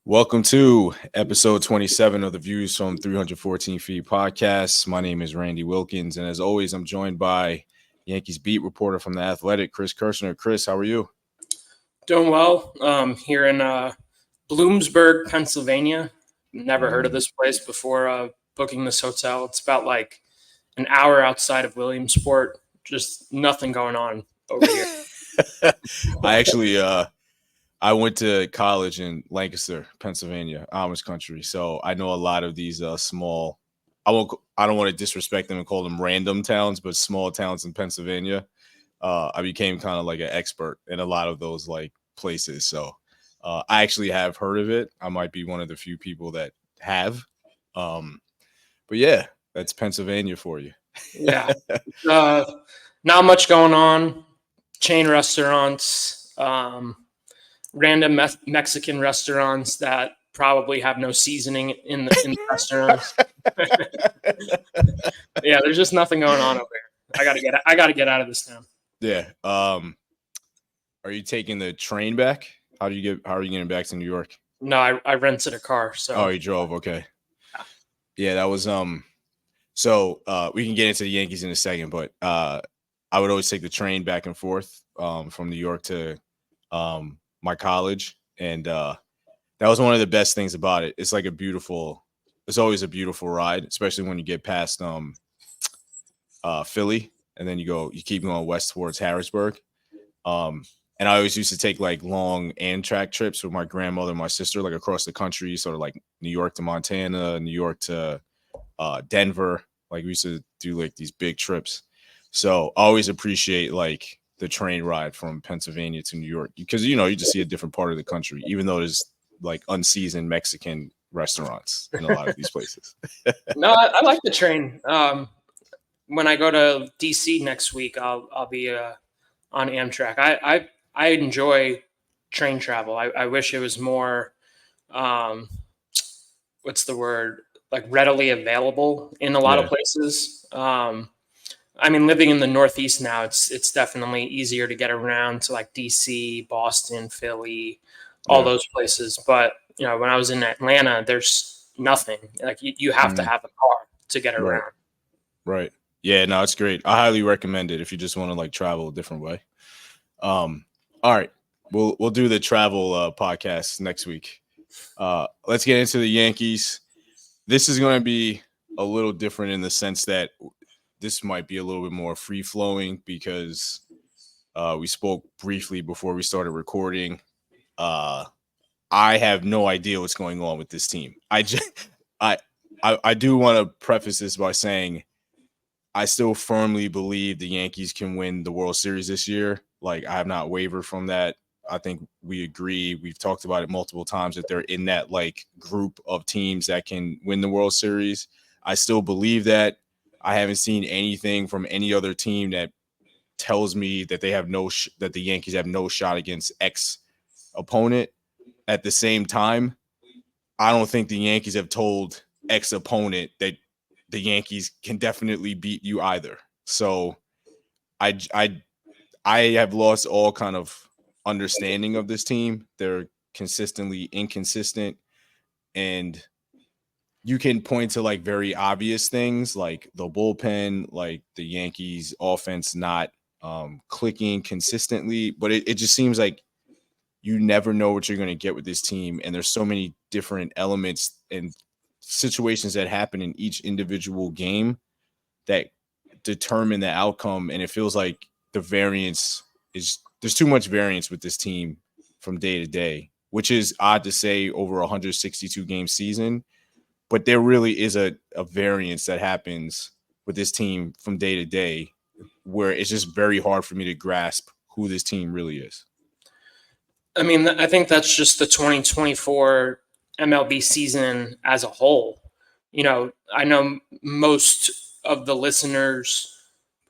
Welcome to episode 27 of the Views from 314 Feet podcast. My name is Randy Wilkins, and as always, I'm joined by Yankees beat reporter from The Athletic, Chris Kirshner. Chris, how are you? Doing well. Here in Bloomsburg, Pennsylvania. Never heard of this place before booking this hotel. It's about like an hour outside of Williamsport. Just nothing going on over here. I went to college in Lancaster, Pennsylvania, Amish country. So I know a lot of these small. I don't want to disrespect them and call them random towns, but small towns in Pennsylvania. I became kind of like an expert in a lot of those like places. So I actually have heard of it. I might be one of the few people that have. But yeah, that's Pennsylvania for you. Yeah. Not much going on. Chain restaurants. Random Mexican restaurants that probably have no seasoning in the restaurants. Yeah, there's just nothing going on over here. I gotta get out of this town. Yeah. Are you taking the train back? How are you getting back to New York? No, I rented a car. So you drove. Okay. Yeah, that was So we can get into the Yankees in a second, but I would always take the train back and forth from New York to my college, and that was one of the best things about it. It's always a beautiful ride, especially when you get past Philly, and then you keep going west towards Harrisburg. And I always used to take like long Amtrak trips with my grandmother and my sister, like across the country, sort of like New York to Montana, New York to Denver. Like we used to do like these big trips. So I always appreciate like the train ride from Pennsylvania to New York because, you just see a different part of the country, even though there's like unseasoned Mexican restaurants in a lot of these places. No, I like the train. When I go to DC next week, I'll be on Amtrak. I enjoy train travel. I wish it was more, what's the word? Like readily available in a lot of places. I mean, living in the Northeast now, it's definitely easier to get around to like DC, Boston, Philly, all those places. But when I was in Atlanta, there's nothing. Like you have to have a car to get around. Right. Yeah. No, it's great. I highly recommend it if you just want to like travel a different way. All right, we'll do the travel podcast next week. Let's get into the Yankees. This is going to be a little different in the sense that this might be a little bit more free-flowing because we spoke briefly before we started recording. I have no idea what's going on with this team. I do want to preface this by saying I still firmly believe the Yankees can win the World Series this year. Like, I have not wavered from that. I think we agree. We've talked about it multiple times that they're in that like group of teams that can win the World Series. I still believe that. I haven't seen anything from any other team that tells me that they have that the Yankees have no shot against X opponent. At the same time, I don't think the Yankees have told X opponent that the Yankees can definitely beat you either. So I have lost all kind of understanding of this team. They're consistently inconsistent, and you can point to like very obvious things like the bullpen, like the Yankees offense not clicking consistently, but it just seems like you never know what you're going to get with this team. And there's so many different elements and situations that happen in each individual game that determine the outcome. And it feels like there's too much variance with this team from day to day, which is odd to say over a 162 game season. But there really is a variance that happens with this team from day to day where it's just very hard for me to grasp who this team really is. I mean, I think that's just the 2024 MLB season as a whole. I know most of the listeners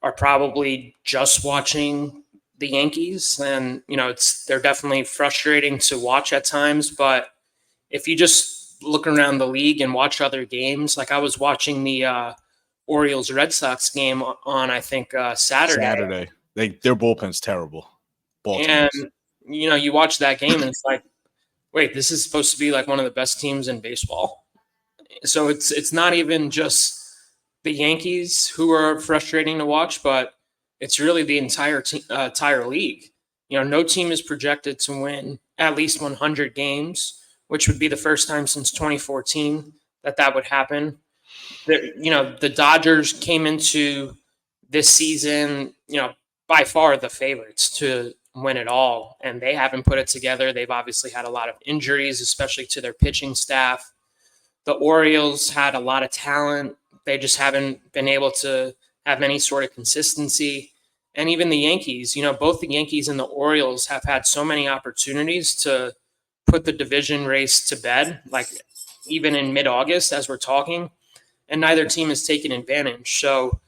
are probably just watching the Yankees, and they're definitely frustrating to watch at times. But if you just look around the league and watch other games, like I was watching the Orioles Red Sox game on I think Saturday. Their bullpen's terrible. And you watch that game and it's like wait, this is supposed to be like one of the best teams in baseball. So it's not even just the Yankees who are frustrating to watch, but it's really the entire league. No team is projected to win at least 100 games, which would be the first time since 2014 that would happen. The Dodgers came into this season, by far the favorites to win it all, and they haven't put it together. They've obviously had a lot of injuries, especially to their pitching staff. The Orioles had a lot of talent. They just haven't been able to have any sort of consistency. And even the Yankees, both the Yankees and the Orioles have had so many opportunities to put the division race to bed, like even in mid August as we're talking, and neither team has taken advantage. So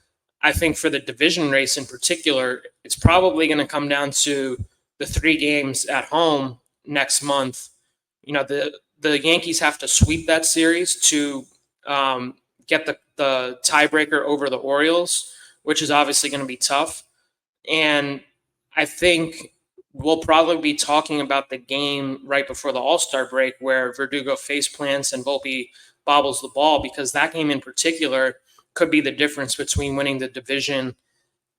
I think for the division race in particular, it's probably going to come down to the 3 games at home next month. The Yankees have to sweep that series to get the tiebreaker over the Orioles, which is obviously going to be tough. And I think we'll probably be talking about the game right before the All-Star break where Verdugo face plants and Volpe bobbles the ball, because that game in particular could be the difference between winning the division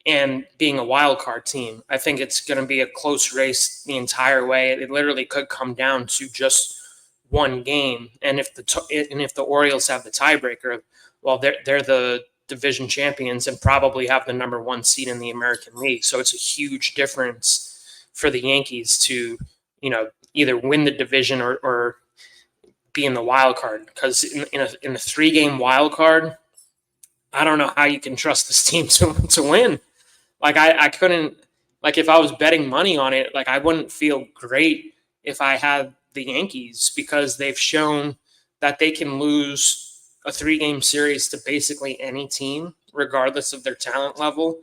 and being a wild card team. I think it's going to be a close race the entire way. It literally could come down to just one game, and if the Orioles have the tiebreaker, well, they're the division champions and probably have the number 1 seed in the American League. So it's a huge difference for the Yankees to either win the division or be in the wild card, because in a 3-game wild card, I don't know how you can trust this team to win. Like I couldn't, like if I was betting money on it, like I wouldn't feel great if I had the Yankees, because they've shown that they can lose a 3-game series to basically any team, regardless of their talent level,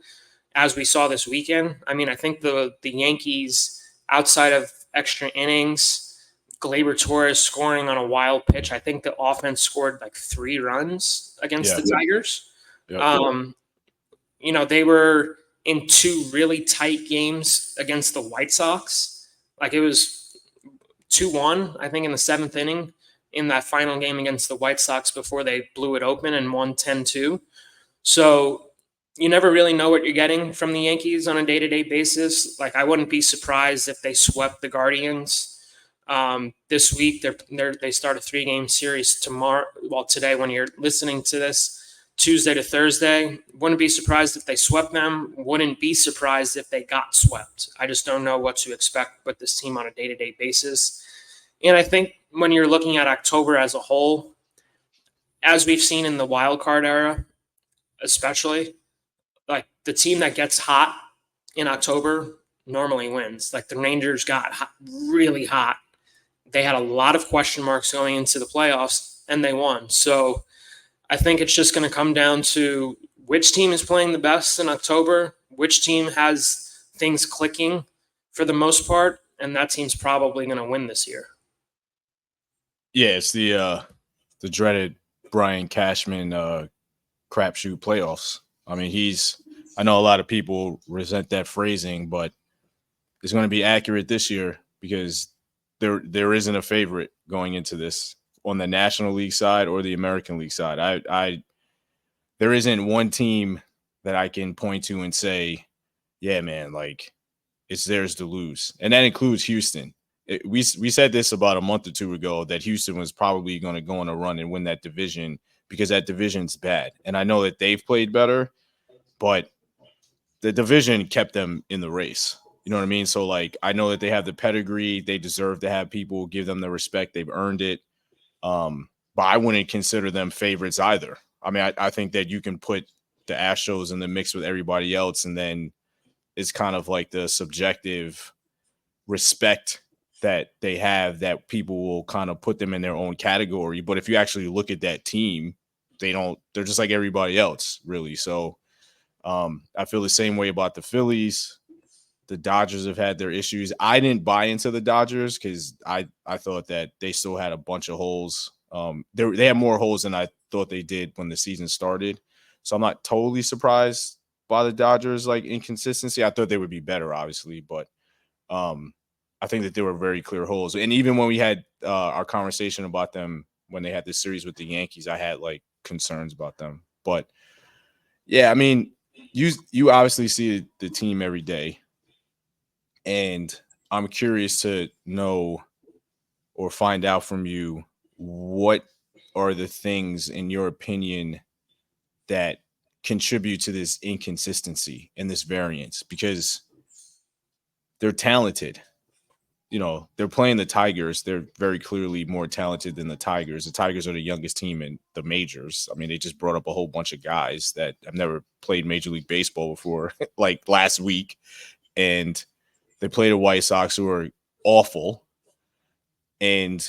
as we saw this weekend. I mean, I think the Yankees, outside of extra innings, Gleyber Torres scoring on a wild pitch, I think the offense scored like 3 runs against the Tigers. They were in 2 really tight games against the White Sox. Like it was 2-1, I think, in the 7th inning in that final game against the White Sox before they blew it open and won 10-2. So you never really know what you're getting from the Yankees on a day-to-day basis. Like I wouldn't be surprised if they swept the Guardians this week. They start a 3-game series tomorrow. Well, today when you're listening to this, Tuesday to Thursday. Wouldn't be surprised if they swept them. Wouldn't be surprised if they got swept. I just don't know what to expect with this team on a day-to-day basis. And I think when you're looking at October as a whole, as we've seen in the wild card era, especially, like the team that gets hot in October normally wins. Like the Rangers got really hot. They had a lot of question marks going into the playoffs, and they won. So I think it's just going to come down to which team is playing the best in October, which team has things clicking for the most part, and that team's probably going to win this year. Yeah, it's the dreaded Brian Cashman crapshoot playoffs. I mean, I know a lot of people resent that phrasing, but it's going to be accurate this year because there isn't a favorite going into this on the National League side or the American League side. There isn't one team that I can point to and say, yeah, man, like it's theirs to lose. And that includes Houston. We said this about a month or 2 ago that Houston was probably going to go on a run and win that division because that division's bad. And I know that they've played better, but the division kept them in the race. You know what I mean? So, like, I know that they have the pedigree. They deserve to have people give them the respect. They've earned it. But I wouldn't consider them favorites either. I mean, I think that you can put the Astros in the mix with everybody else, and then it's kind of like the subjective respect that they have that people will kind of put them in their own category. But if you actually look at that team, they're just like everybody else, really. So I feel the same way about the Phillies. The Dodgers have had their issues. I didn't buy into the Dodgers because I thought that they still had a bunch of holes. They had more holes than I thought they did when the season started. So I'm not totally surprised by the Dodgers like inconsistency. I thought they would be better, obviously, but I I think that there were very clear holes. And even when we had our conversation about them when they had this series with the Yankees, I had like concerns about them. But yeah, I mean, you obviously see the team every day, and I'm curious to know or find out from you what are the things in your opinion that contribute to this inconsistency and this variance, because they're talented. You know, they're playing the Tigers. They're very clearly more talented than the Tigers. The Tigers are the youngest team in the majors. I mean, they just brought up a whole bunch of guys that have never played Major League Baseball before, like last week. And they played the White Sox, who are awful. And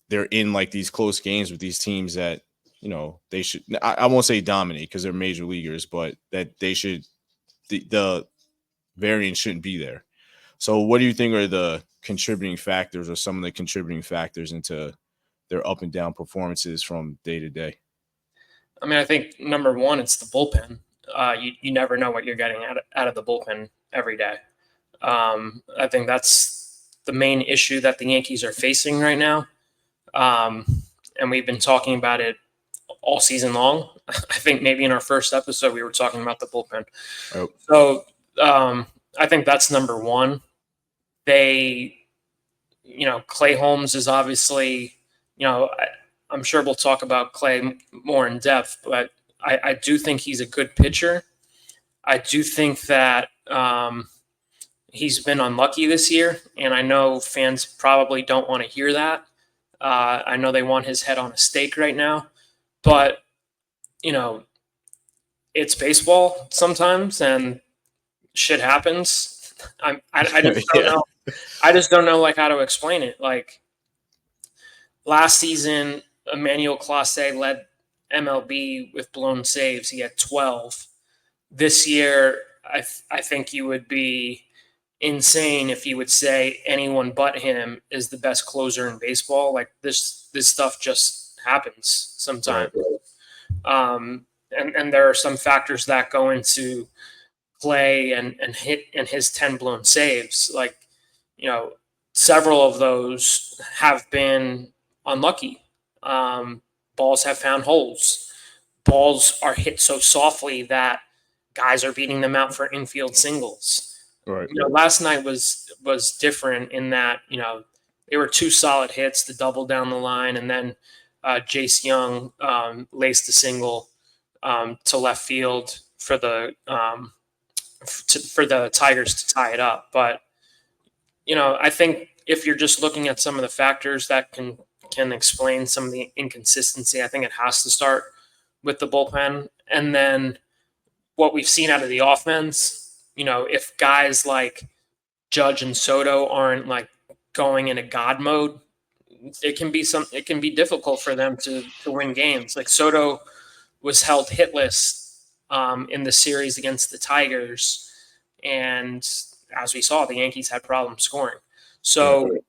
they're in like these close games with these teams that, you know, they should, I won't say dominate because they're major leaguers, but that they should, the variance shouldn't be there. So what do you think are the contributing factors or some of the contributing factors into their up and down performances from day to day? I mean, I think number one, it's the bullpen. You never know what you're getting out of the bullpen every day. I think that's the main issue that the Yankees are facing right now. And we've been talking about it all season long. I think maybe in our first episode, we were talking about the bullpen. Oh. So I think that's number one. They, Clay Holmes is obviously, I'm sure we'll talk about Clay more in depth, but I do think he's a good pitcher. I do think that he's been unlucky this year, and I know fans probably don't want to hear that. I know they want his head on a stake right now, but, it's baseball sometimes, and shit happens. I just don't know. I just don't know how to explain it. Like last season, Emmanuel Clase led MLB with blown saves. He had 12. This year, I think you would be insane if you would say anyone but him is the best closer in baseball. Like this stuff just happens sometimes. Right. And there are some factors that go into play and his 10 blown saves. Like, several of those have been unlucky. Balls have found holes. Balls are hit so softly that guys are beating them out for infield singles. Right. Last night was different in that, they were two solid hits, the double down the line, and then Jace Young laced a single to left field for the Tigers to tie it up. But I think if you're just looking at some of the factors that can explain some of the inconsistency, I think it has to start with the bullpen. And then what we've seen out of the offense, if guys like Judge and Soto aren't like going into God mode, it can be difficult for them to win games. Like Soto was held hitless in the series against the Tigers, and as we saw, the Yankees had problems scoring. So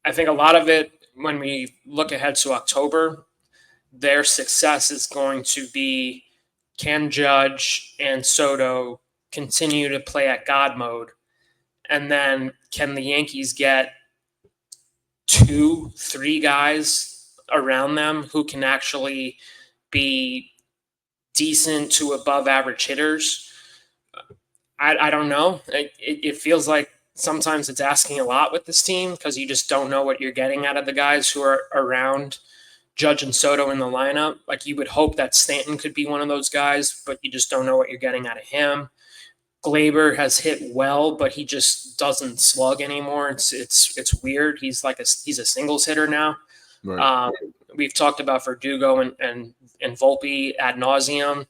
I think a lot of it, when we look ahead to October, their success is going to be, can Judge and Soto continue to play at God mode? And then can the Yankees get 2-3 guys around them who can actually be decent to above average hitters? I don't know. It feels like sometimes it's asking a lot with this team because you just don't know what you're getting out of the guys who are around Judge and Soto in the lineup. Like you would hope that Stanton could be one of those guys, but you just don't know what you're getting out of him. Glaber has hit well, but he just doesn't slug anymore. It's weird. He's a singles hitter now. Right. We've talked about Verdugo and Volpe ad nauseum.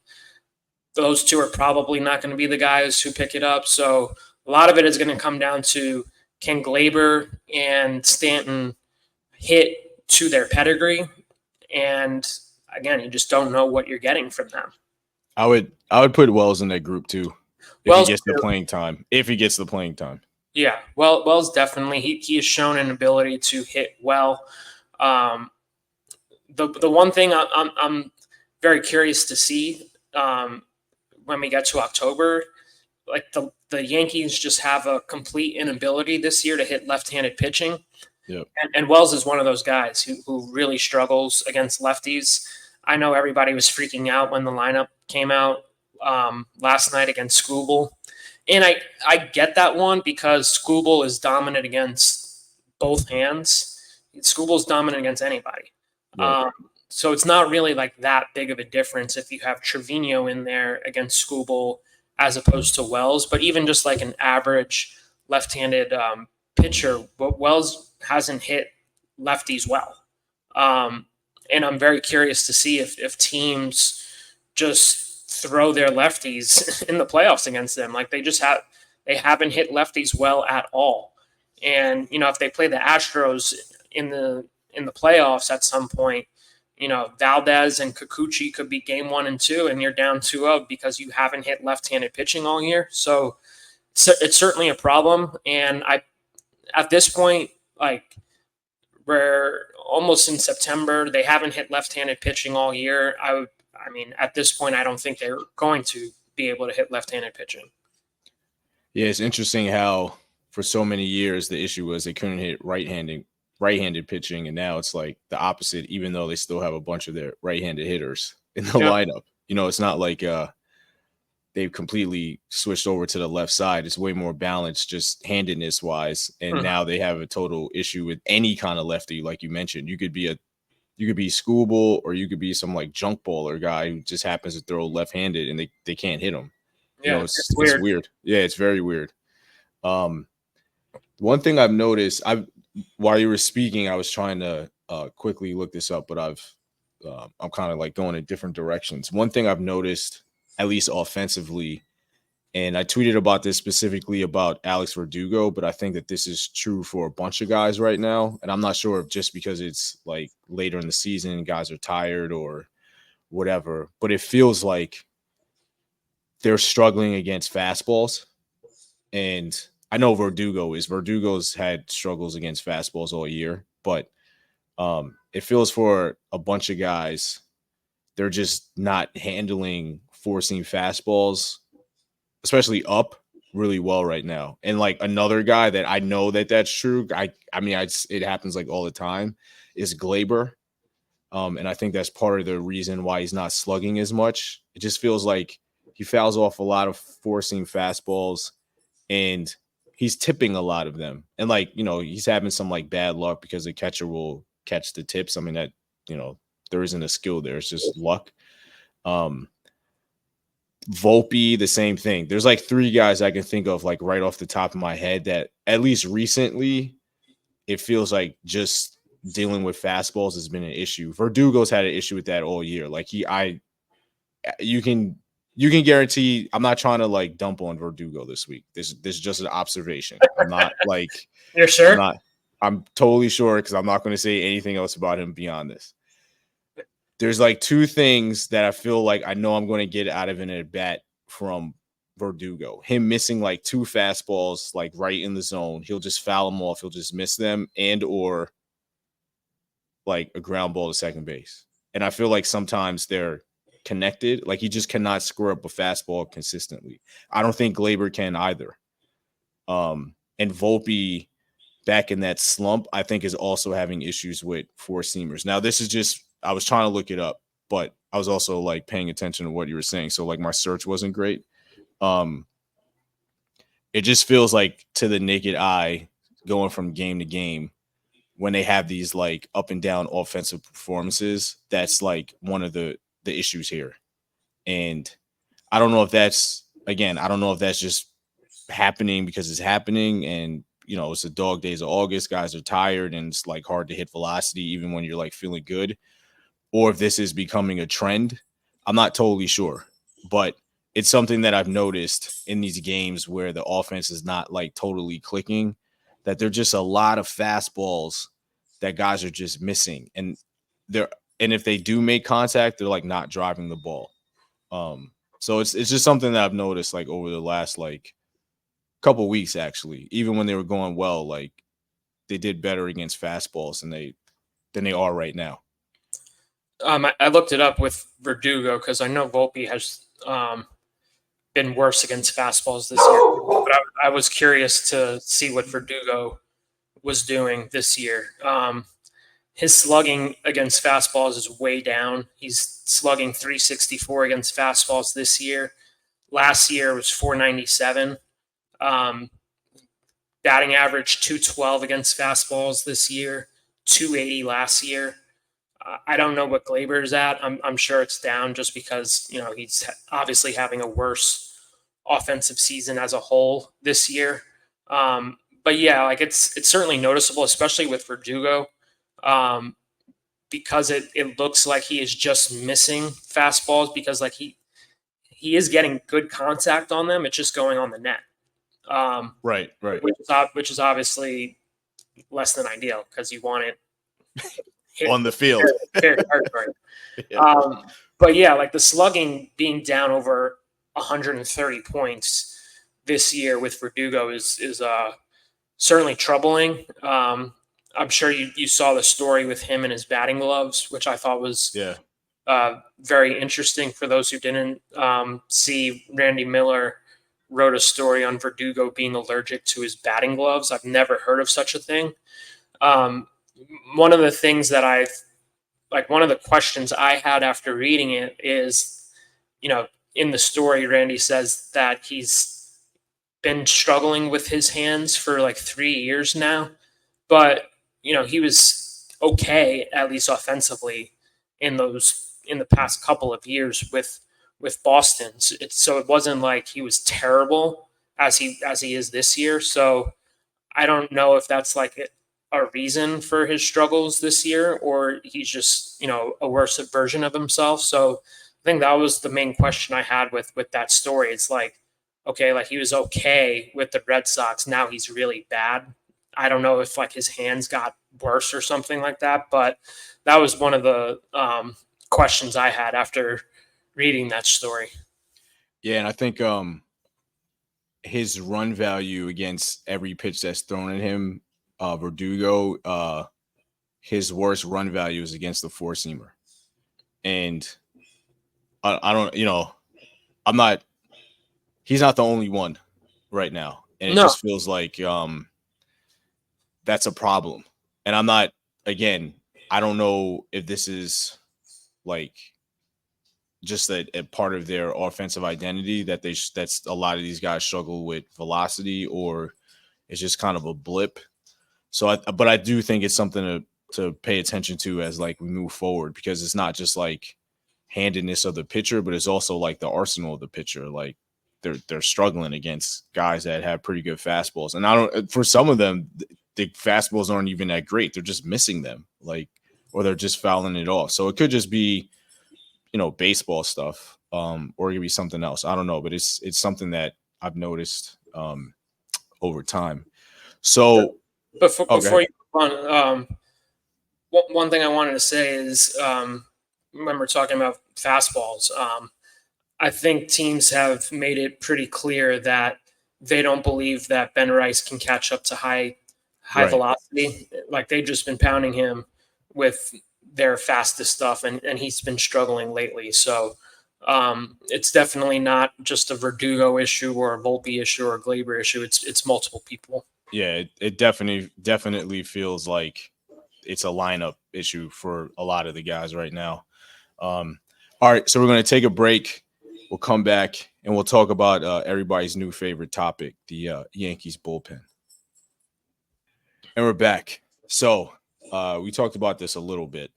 Those two are probably not going to be the guys who pick it up. So a lot of it is going to come down to, can Glaber and Stanton hit to their pedigree? And again, you just don't know what you're getting from them. I would put Wells in that group too. If he gets the playing time. If he gets the playing time. Yeah. Wells definitely. He has shown an ability to hit well. The one thing I'm very curious to see when we get to October like the Yankees just have a complete inability this year to hit left-handed pitching. Yep. And Wells is one of those guys who really struggles against lefties. I know everybody was freaking out when the lineup came out last night against Skubal. And I get that one because Skubal is dominant against both hands. Skubal's dominant against anybody. Right. So it's not really like that big of a difference if you have Trevino in there against Skubal as opposed to Wells. But even just like an average left-handed pitcher, Wells hasn't hit lefties well. And I'm very curious to see if teams just throw their lefties in the playoffs against them. Like they haven't hit lefties well at all. And if they play the Astros in the playoffs at some point, Valdez and Kikuchi could be game 1 and 2, and you're down 2-0 because you haven't hit left-handed pitching all year. So it's certainly a problem. And at this point, like, we're almost in September. They haven't hit left-handed pitching all year. I mean, at this point, I don't think they're going to be able to hit left-handed pitching. Yeah, it's interesting how for so many years the issue was they couldn't hit right-handed pitching, and now it's like the opposite, even though they still have a bunch of their right-handed hitters in the lineup. It's not like they've completely switched over to the left side. It's way more balanced just handedness wise. And now they have a total issue with any kind of lefty, like you mentioned. You could be Skubal, or you could be some like junk baller guy who just happens to throw left-handed and they can't hit him. Yeah, it's weird. Yeah, it's very weird. One thing I've noticed, while you were speaking, I was trying to quickly look this up, but I'm kind of like going in different directions. One thing I've noticed, at least offensively, and I tweeted about this specifically about Alex Verdugo, but I think that this is true for a bunch of guys right now. And I'm not sure if just because it's like later in the season, guys are tired or whatever, but it feels like they're struggling against fastballs. And I know Verdugo's had struggles against fastballs all year, but it feels for a bunch of guys, they're just not handling four-seam fastballs, especially up, really well right now. And like another guy that I know that's true. It happens like all the time is Glaber. And I think that's part of the reason why he's not slugging as much. It just feels like he fouls off a lot of four-seam fastballs and he's tipping a lot of them. And like, he's having some like bad luck because the catcher will catch the tips. I mean, that, there isn't a skill there. It's just luck. Volpe, the same thing. There's like 3 guys I can think of like right off the top of my head that at least recently it feels like just dealing with fastballs has been an issue. Verdugo's had an issue with that all year. Like you can guarantee, I'm not trying to like dump on Verdugo this week. This is just an observation. I'm not like, you're sure? I'm totally sure because I'm not going to say anything else about him beyond this. There's like 2 things that I feel like I know I'm going to get out of an at bat from Verdugo. Him missing like 2 fastballs, like right in the zone. He'll just foul them off. He'll just miss them, and or like a ground ball to second base. And I feel like sometimes they're connected. Like he just cannot score up a fastball consistently. I don't think Glaber can either. And Volpe, back in that slump, I think is also having issues with four seamers. Now, this is just, I was trying to look it up, but I was also like paying attention to what you were saying. So like my search wasn't great. It just feels like to the naked eye going from game to game when they have these like up and down offensive performances, that's like one of the issues here. And I don't know if that's just happening because it's happening and, it's the dog days of August, guys are tired and it's like hard to hit velocity even when you're like feeling good, or if this is becoming a trend. I'm not totally sure, but it's something that I've noticed in these games where the offense is not like totally clicking, that there're just a lot of fastballs that guys are just missing. And if they do make contact, they're like not driving the ball. So it's just something that I've noticed like over the last like couple weeks, actually. Even when they were going well, like they did better against fastballs than they are right now. I looked it up with Verdugo because I know Volpe has been worse against fastballs this year. But I was curious to see what Verdugo was doing this year. His slugging against fastballs is way down. He's slugging 364 against fastballs this year. Last year was 497. Batting average 212 against fastballs this year, 280 last year. I don't know what Glaber's at. I'm sure it's down just because he's obviously having a worse offensive season as a whole this year. But yeah, like it's certainly noticeable, especially with Verdugo, because it looks like he is just missing fastballs because like he is getting good contact on them. It's just going on the net. Right. Which is obviously less than ideal because you want it on the field. Fair territory. Yeah. But yeah, like the slugging being down over 130 points this year with Verdugo is certainly troubling. I'm sure you saw the story with him and his batting gloves, which I thought was very interesting for those who didn't see. Randy Miller wrote a story on Verdugo being allergic to his batting gloves. I've never heard of such a thing. One of the things that one of the questions I had after reading it is, in the story, Randy says that he's been struggling with his hands for like 3 years now, but he was okay, at least offensively, in the past couple of years with Boston. So it wasn't like he was terrible as he is this year. So I don't know if that's like a reason for his struggles this year, or he's just a worse version of himself. So I think that was the main question I had with that story. It's like, okay, like he was okay with the Red Sox, now he's really bad. I don't know if like his hands got worse or something like that, but that was one of the questions I had after reading that story. Yeah, and I think his run value against every pitch that's thrown at him, Verdugo, his worst run value is against the four seamer, and I don't, he's not the only one right now, and it just feels like that's a problem. And I'm not, again, I don't know if this is like just a part of their offensive identity that's a lot of these guys struggle with velocity, or it's just kind of a blip. So, but I do think it's something to pay attention to as like we move forward, because it's not just like handedness of the pitcher, but it's also like the arsenal of the pitcher. Like they're struggling against guys that have pretty good fastballs, and for some of them, the fastballs aren't even that great. They're just missing them, like, or they're just fouling it off. So it could just be, baseball stuff, or it could be something else. I don't know, but it's something that I've noticed over time. So before you move on, one thing I wanted to say is, when we're talking about fastballs, I think teams have made it pretty clear that they don't believe that Ben Rice can catch up to high velocity. Like they've just been pounding him with their fastest stuff, and he's been struggling lately. So it's definitely not just a Verdugo issue or a Volpe issue or a Glaber issue. It's multiple people. Yeah, it definitely feels like it's a lineup issue for a lot of the guys right now. All right, so we're going to take a break. We'll come back and we'll talk about everybody's new favorite topic, the Yankees bullpen. And we're back. So we talked about this a little bit,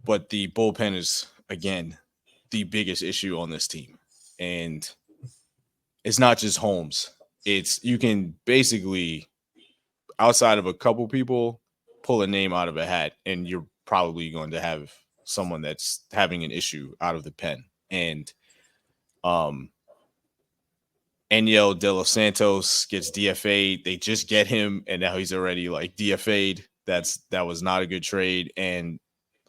but the bullpen is, again, the biggest issue on this team. And it's not just Holmes. You can basically, outside of a couple people, pull a name out of a hat, and you're probably going to have someone that's having an issue out of the pen. And Eniel De Los Santos gets DFA'd. They just get him, and now he's already like DFA'd. That was not a good trade. And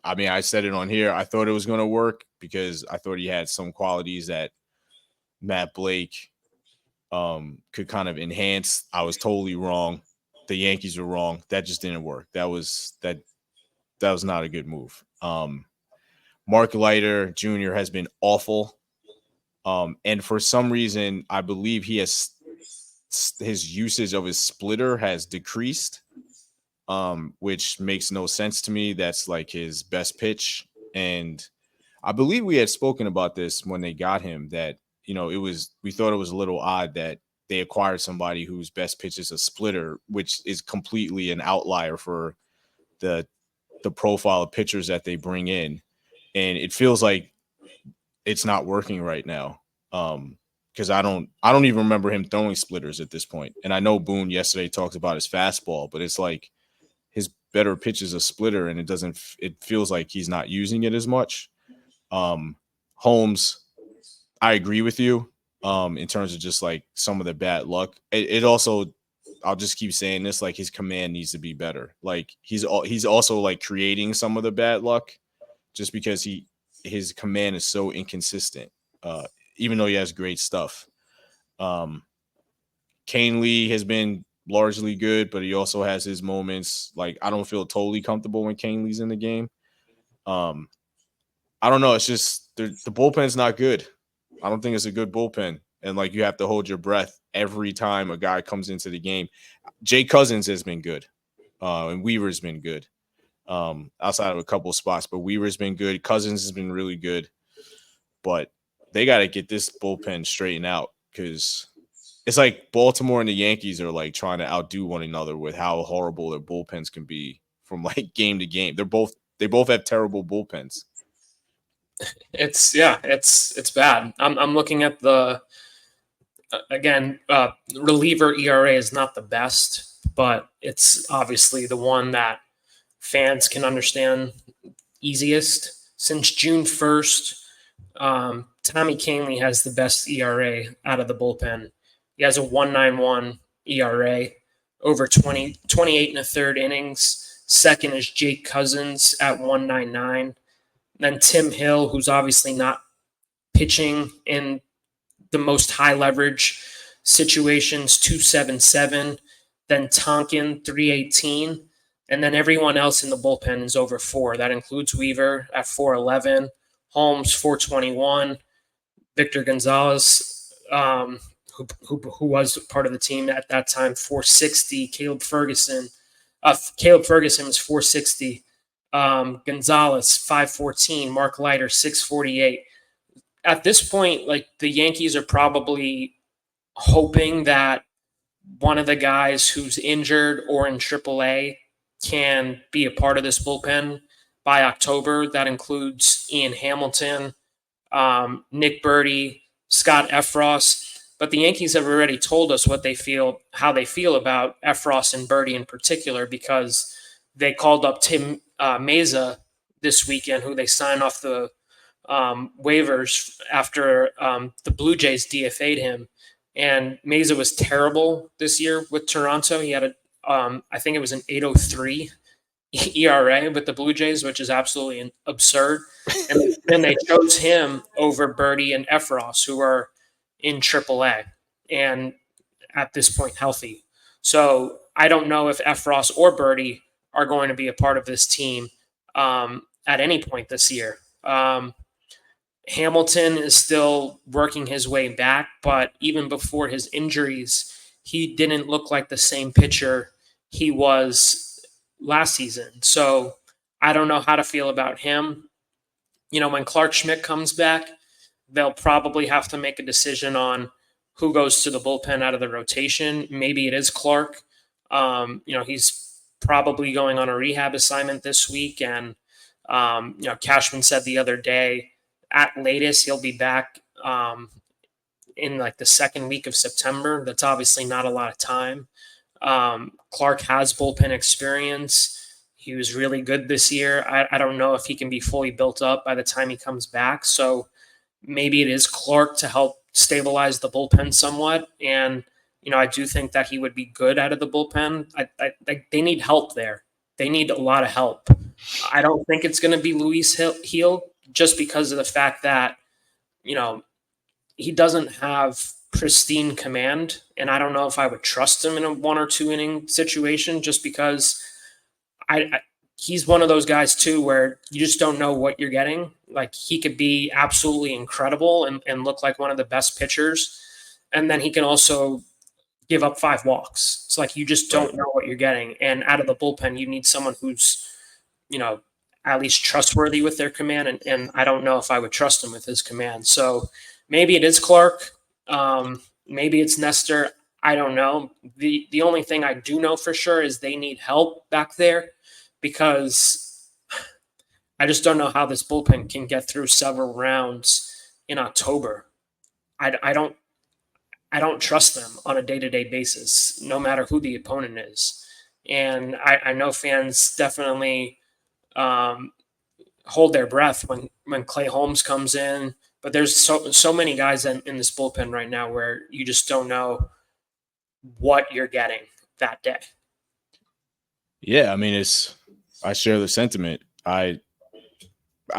I mean, I said it on here. I thought it was going to work because I thought he had some qualities that Matt Blake could kind of enhance. I was totally wrong. The Yankees were wrong. That just didn't work. That was not a good move. Mark Leiter Jr. has been awful. And for some reason, I believe his usage of his splitter has decreased, which makes no sense to me. That's like his best pitch. And I believe we had spoken about this when they got him, that, we thought it was a little odd that they acquired somebody whose best pitch is a splitter, which is completely an outlier for the profile of pitchers that they bring in. And it feels like it's not working right now. Because I don't even remember him throwing splitters at this point. And I know Boone yesterday talked about his fastball, but it's like his better pitch is a splitter, and it feels like he's not using it as much. Holmes, I agree with you. In terms of just like some of the bad luck. It also, I'll just keep saying this, like his command needs to be better. Like he's also like creating some of the bad luck just because his command is so inconsistent. Even though he has great stuff. Kane Lee has been largely good, but he also has his moments. Like I don't feel totally comfortable when Kane Lee's in the game. I don't know. It's just the bullpen's not good. I don't think it's a good bullpen. And like you have to hold your breath every time a guy comes into the game. Jay Cousins has been good. And Weaver's been good. Outside of a couple of spots, but Weaver's been good. Cousins has been really good. But they got to get this bullpen straightened out, because it's like Baltimore and the Yankees are like trying to outdo one another with how horrible their bullpens can be from like game to game. They both have terrible bullpens. It's bad. I'm looking at the reliever ERA is not the best, but it's obviously the one that fans can understand easiest. Since June 1st, Tommy Kahnle has the best ERA out of the bullpen. He has a 1.91 ERA over 28 and a third innings. Second is Jake Cousins at 1.99. Then Tim Hill, who's obviously not pitching in the most high leverage situations, 2.77. Then Tonkin, 3.18. And then everyone else in the bullpen is over 4. That includes Weaver at 4.11, Holmes 4.21, Victor Gonzalez, who was part of the team at that time, 4.60. Caleb Ferguson was 4.60. Gonzalez 5.14. Mark Leiter 6.48. At this point, like the Yankees are probably hoping that one of the guys who's injured or in AAA can be a part of this bullpen by October. That includes Ian Hamilton, Nick Burdi, Scott Effross. But the Yankees have already told us how they feel about Effross and Burdi in particular, because they called up Tim Meza this weekend, who they signed off the waivers after the Blue Jays DFA'd him. And Meza was terrible this year with Toronto. He had I think it was an 8.03 ERA with the Blue Jays, which is absolutely absurd. And then they chose him over Burdi and Effross, who are in AAA and at this point healthy. So I don't know if Effross or Burdi are going to be a part of this team at any point this year. Hamilton is still working his way back, but even before his injuries, he didn't look like the same pitcher he was last season. So I don't know how to feel about him. When Clark Schmidt comes back, they'll probably have to make a decision on who goes to the bullpen out of the rotation. Maybe it is Clark. He's probably going on a rehab assignment this week. And, Cashman said the other day, at latest, he'll be back in like the second week of September. That's obviously not a lot of time. Clark has bullpen experience. He was really good this year. I don't know if he can be fully built up by the time he comes back. So maybe it is Clark to help stabilize the bullpen somewhat. And, I do think that he would be good out of the bullpen. They need help there. They need a lot of help. I don't think it's going to be Luis Gil, just because of the fact that, he doesn't have pristine command. And I don't know if I would trust him in a 1 or 2 inning situation, just because he's one of those guys too where you just don't know what you're getting. Like he could be absolutely incredible and look like one of the best pitchers. And then he can also give up 5 walks. It's like you just don't know what you're getting. And out of the bullpen, you need someone who's, at least trustworthy with their command. And I don't know if I would trust him with his command. So maybe it is Clark. Maybe it's Nestor. I don't know. The only thing I do know for sure is they need help back there, because I just don't know how this bullpen can get through several rounds in October. I don't trust them on a day-to-day basis, no matter who the opponent is. And I know fans definitely hold their breath when Clay Holmes comes in, but there's so many guys in this bullpen right now where you just don't know what you're getting that day. Yeah, I mean, I share the sentiment. I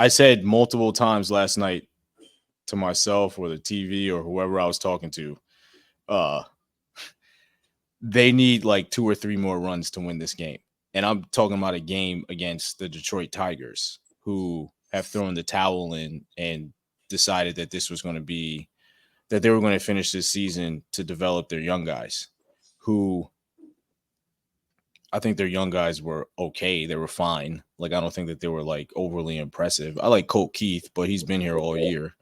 said multiple times last night to myself or the TV or whoever I was talking to, they need like 2 or 3 more runs to win this game. And I'm talking about a game against the Detroit Tigers, who have thrown the towel in and decided that this was going to be, that they were going to finish this season to develop their young guys, who I think their young guys were okay. They were fine. Like, I don't think that they were like overly impressive. I like Colt Keith, but he's been here all year.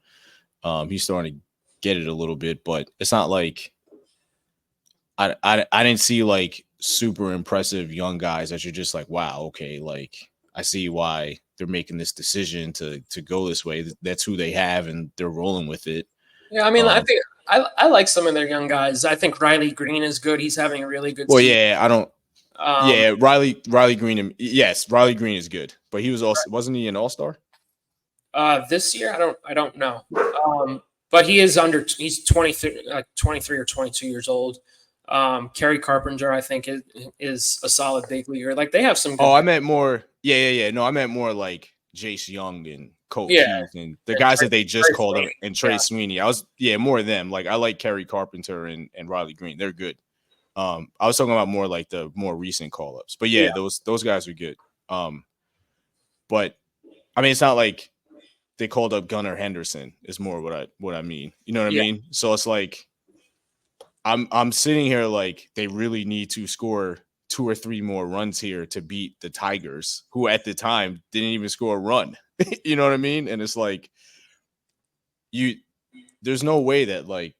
He's starting to get it a little bit, but it's not like I didn't see like super impressive young guys that you're just like, wow, okay, like I see why they're making this decision to go this way. That's who they have, and they're rolling with it. Yeah, I mean, I think I like some of their young guys. I think Riley Green is good. He's having a really good season. Yeah, I don't. Riley Green. Yes, Riley Green is good, but he was also wasn't he an All-Star? This year, I don't know. But he's 23 or 22 years old. Kerry Carpenter, I think, is a solid big leaguer. Like they have some. Good I meant more. Yeah. No, I meant more like Jace Young and Colt Keith and the guys that they just called up, and Trey Sweeney. I was more of them. Like I like Kerry Carpenter and Riley Green. They're good. I was talking about more like the more recent call ups, but those guys are good. But I mean, it's not like they called up Gunnar Henderson is more what I mean. You know what I mean? So it's like I'm sitting here like they really need to score 2 or 3 more runs here to beat the Tigers, who at the time didn't even score a run. You know what I mean? And it's like there's no way that like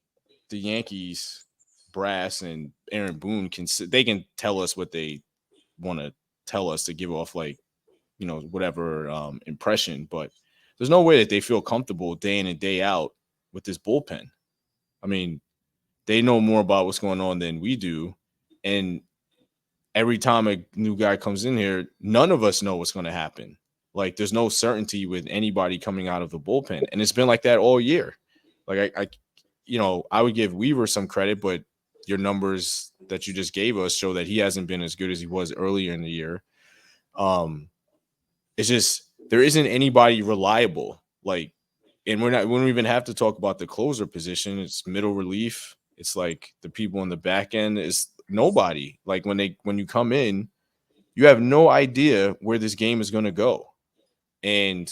the Yankees brass and Aaron Boone can tell us what they want to tell us to give off like, whatever impression, but there's no way that they feel comfortable day in and day out with this bullpen. I mean, they know more about what's going on than we do. And every time a new guy comes in here, none of us know what's going to happen. Like there's no certainty with anybody coming out of the bullpen. And it's been like that all year. Like I would give Weaver some credit, but your numbers that you just gave us show that he hasn't been as good as he was earlier in the year. It's just there isn't anybody reliable. Like, and we don't even have to talk about the closer position. It's middle relief. It's like the people in the back end is nobody. Like when you come in, you have no idea where this game is going to go. And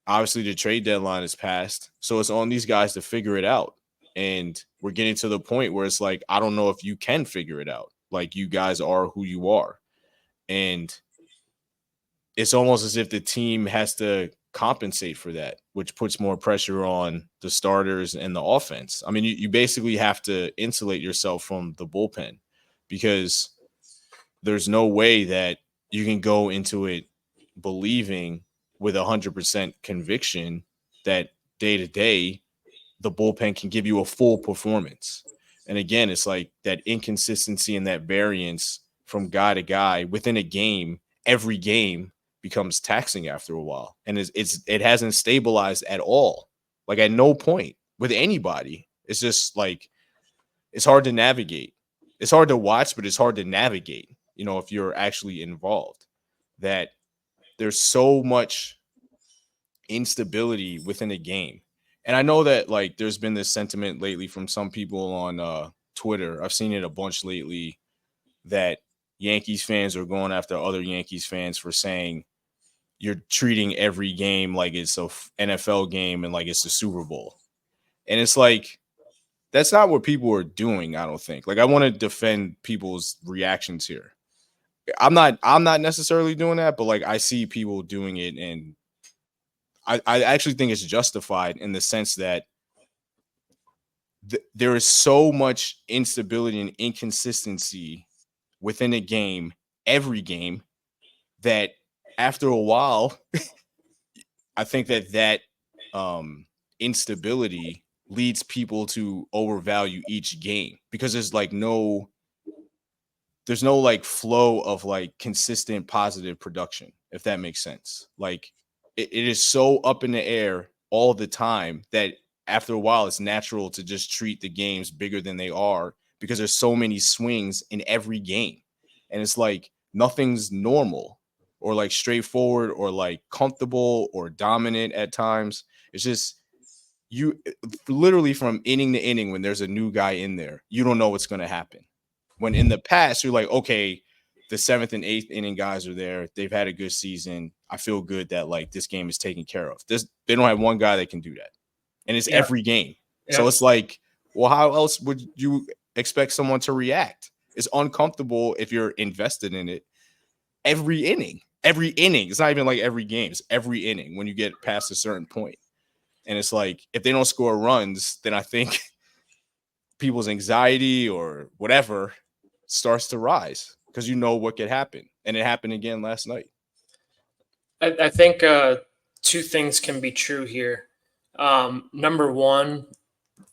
obviously the trade deadline is passed. So it's on these guys to figure it out. And we're getting to the point where it's like, I don't know if you can figure it out. Like you guys are who you are. And it's almost as if the team has to compensate for that, which puts more pressure on the starters and the offense. I mean, you basically have to insulate yourself from the bullpen because there's no way that you can go into it believing with 100% conviction that day to day, the bullpen can give you a full performance. And again, it's like that inconsistency and that variance from guy to guy within a game, every game becomes taxing after a while. And it hasn't stabilized at all. Like at no point with anybody. It's just like, it's hard to navigate. It's hard to watch, but it's hard to navigate, if you're actually involved, that there's so much instability within a game. And I know that like there's been this sentiment lately from some people on Twitter. I've seen it a bunch lately that Yankees fans are going after other Yankees fans for saying you're treating every game like it's a NFL game and like it's the Super Bowl. And it's like, that's not what people are doing, I don't think. Like, I want to defend people's reactions here. I'm not necessarily doing that, but like I see people doing it, and I actually think it's justified in the sense that there is so much instability and inconsistency within a game, every game, that after a while, I think that instability leads people to overvalue each game because there's no like flow of like consistent positive production, if that makes sense. Like it is so up in the air all the time that after a while it's natural to just treat the games bigger than they are because there's so many swings in every game. And it's like nothing's normal or like straightforward or like comfortable or dominant at times. It's just you literally from inning to inning when there's a new guy in there, you don't know what's going to happen. When in the past, you're like, okay, the 7th and 8th inning guys are there. They've had a good season. I feel good that like this game is taken care of. They don't have one guy that can do that. And it's every game. Yeah. So it's like, well, how else would you expect someone to react? It's uncomfortable if you're invested in it every inning. Every inning. It's not even like every game. It's every inning when you get past a certain point. And it's like, if they don't score runs, then I think people's anxiety or whatever starts to rise because you know what could happen. And it happened again last night. I think two things can be true here. Number one,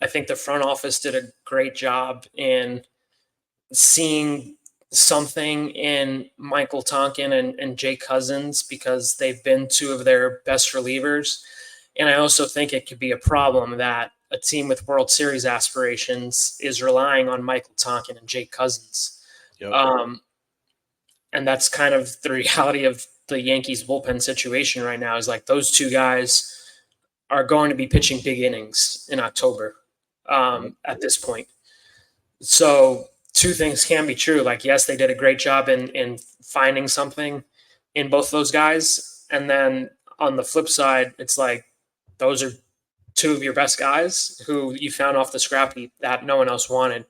I think the front office did a great job in seeing something in Michael Tonkin and Jay Cousins because they've been two of their best relievers. And I also think it could be a problem that a team with World Series aspirations is relying on Michael Tonkin and Jake Cousins. Yep. And that's kind of the reality of the Yankees bullpen situation right now is like those two guys are going to be pitching big innings in October at this point. So two things can be true. Like, yes, they did a great job in finding something in both those guys. And then on the flip side, it's like those are two of your best guys who you found off the scrap heap that no one else wanted.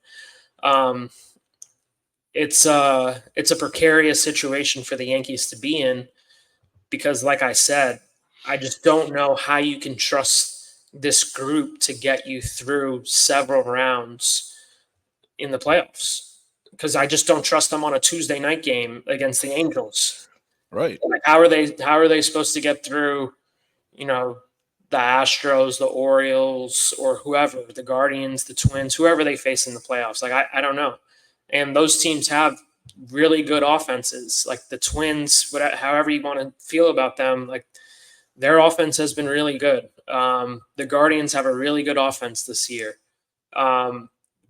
It's a precarious situation for the Yankees to be in because, like I said, I just don't know how you can trust this group to get you through several rounds in the playoffs because I just don't trust them on a Tuesday night game against the Angels. Right. Like, how are they supposed to get through, the Astros, the Orioles, or whoever, the Guardians, the Twins, whoever they face in the playoffs? Like, I don't know. And those teams have really good offenses. Like the Twins, however you want to feel about them, like their offense has been really good. The Guardians have a really good offense this year.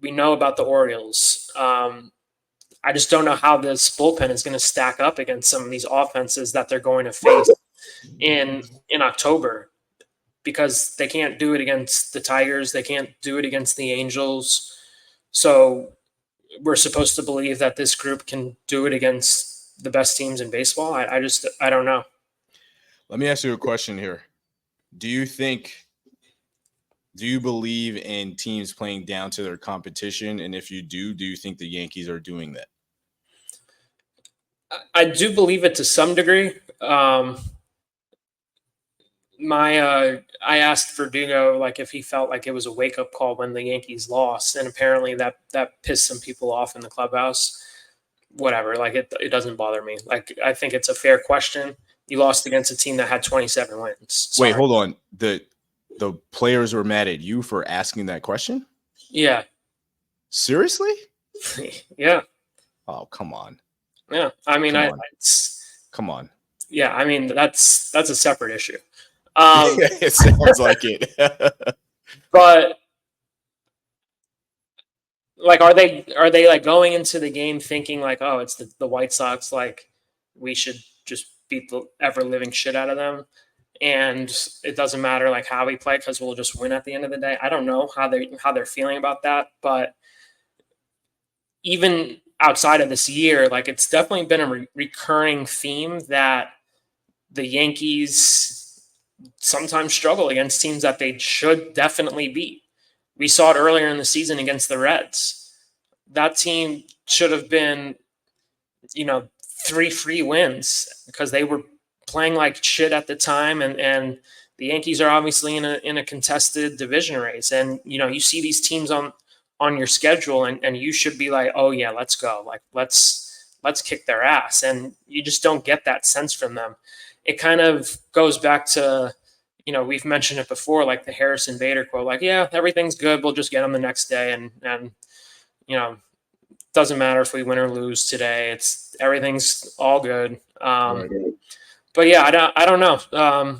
We know about the Orioles. I just don't know how this bullpen is going to stack up against some of these offenses that they're going to face in October. Because they can't do it against the Tigers. They can't do it against the Angels. So we're supposed to believe that this group can do it against the best teams in baseball. I don't know. Let me ask you a question here. Do you believe in teams playing down to their competition? And if you do you think the Yankees are doing that? I do believe it to some degree. I asked Verdugo like if he felt like it was a wake up call when the Yankees lost, and apparently that pissed some people off in the clubhouse. Whatever, like it doesn't bother me. Like I think it's a fair question. You lost against a team that had 27 wins. Sorry. Wait, hold on. The players were mad at you for asking that question? Yeah. Seriously? Yeah. Oh, come on. Yeah, I mean, come on. Yeah, I mean that's a separate issue. It sounds like it. But like, are they like going into the game thinking like, oh, it's the White Sox, like we should just beat the ever living shit out of them, and it doesn't matter like how we play because we'll just win at the end of the day. I don't know how they're feeling about that, but even outside of this year, like it's definitely been a recurring theme that the Yankees sometimes struggle against teams that they should definitely beat. We saw it earlier in the season against the Reds. That team should have been, 3 free wins because they were playing like shit at the time, and the Yankees are obviously in a contested division race, and you see these teams on your schedule, and you should be like, oh yeah, let's go, like let's kick their ass, and you just don't get that sense from them. It kind of goes back to, we've mentioned it before, like the Harrison Bader quote, like, yeah, everything's good, we'll just get them the next day, and doesn't matter if we win or lose today. Everything's all good. Right. But yeah, I don't know.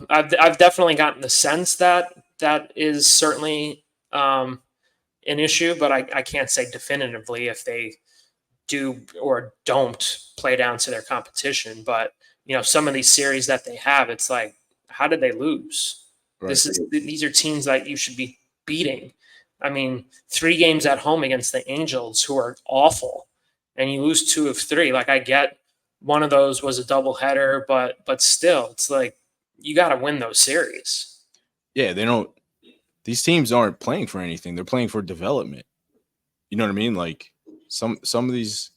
I've definitely gotten the sense that is certainly an issue, but I can't say definitively if they do or don't play down to their competition. But some of these series that they have, it's like, how did they lose? Right. These are teams that you should be beating. I mean, 3 games at home against the Angels, who are awful, and you lose 2 of 3. Like, I get one of those was a doubleheader, but still, it's like you got to win those series. Yeah, they don't. These teams aren't playing for anything; they're playing for development. You know what I mean? Like some of these,